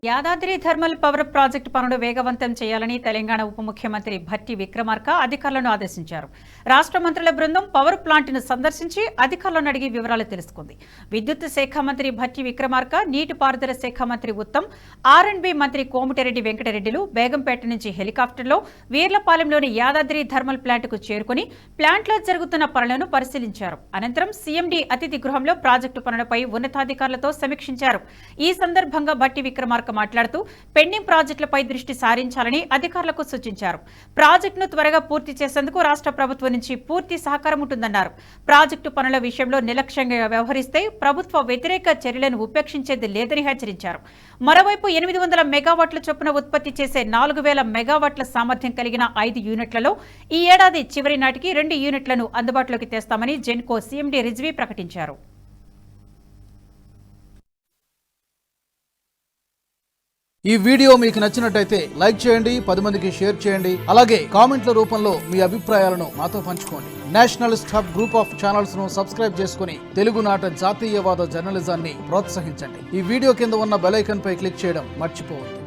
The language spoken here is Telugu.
యాదాద్రి థర్మల్ పవర్ ప్రాజెక్టు పనులు వేగవంతం చేయాలని తెలంగాణ ఉప ముఖ్యమంత్రి భట్టి విక్రమార్క అధికారులను ఆదేశించారు. రాష్ట్ర మంత్రుల బృందం పవర్ ప్లాంట్ను సందర్శించి అధికారులను అడిగి వివరాలు తెలుసుకుంది. విద్యుత్ శాఖ మంత్రి భట్టి విక్రమార్క, నీటిపారుదల శాఖ మంత్రి ఉత్తమ్, ఆర్ఎండ్బి మంత్రి కోమటిరెడ్డి వెంకటరెడ్డిలు బేగంపేట నుంచి హెలికాప్టర్లో వీర్లపాలెంలోని యాదాద్రి థర్మల్ ప్లాంట్కు చేరుకుని ప్లాంట్లో జరుగుతున్న పనులను పరిశీలించారు. అనంతరం సీఎండీ అతిథి గృహంలో ప్రాజెక్టు పనులపై ఉన్నతాధికారులతో సమీక్షించారు. ఈ సందర్భంగా భట్టి విక్రమార్క మాట్లాడుతూ పెండింగ్ ప్రాజెక్టులపై దృష్టి సారించాలని అధికారులకు సూచించారు. ప్రాజెక్టును త్వరగా పూర్తి చేసేందుకు రాష్ట్ర ప్రభుత్వం నుంచి పూర్తి సహకారం ఉంటుందన్నారు. ప్రాజెక్టు పనుల విషయంలో నిర్లక్ష్యంగా వ్యవహరిస్తే ప్రభుత్వ వ్యతిరేక చర్యలను ఉపేక్షించేది లేదని హెచ్చరించారు. మరోవైపు 800 మెగావాట్ల చొప్పున ఉత్పత్తి చేసే 4000 మెగావాట్ల సామర్థ్యం కలిగిన 5 యూనిట్లలో ఈ ఏడాది చివరి నాటికి 2 యూనిట్లను అందుబాటులోకి తెస్తామని జెన్కో సీఎండీ రిజ్వీ ప్రకటించారు. ఈ వీడియో మీకు నచ్చినట్టయితే లైక్ చేయండి, 10 మందికి షేర్ చేయండి. అలాగే కామెంట్ల రూపంలో మీ అభిప్రాయాలను మాతో పంచుకోండి. Nationalist hub group of channels ను సబ్స్క్రైబ్ చేసుకుని తెలుగునాట జాతీయవాద జర్నలిజాన్ని ప్రోత్సహించండి. ఈ వీడియో కింద ఉన్న బెల్ ఐకాన్ పై క్లిక్ చేయడం మర్చిపోవద్దు.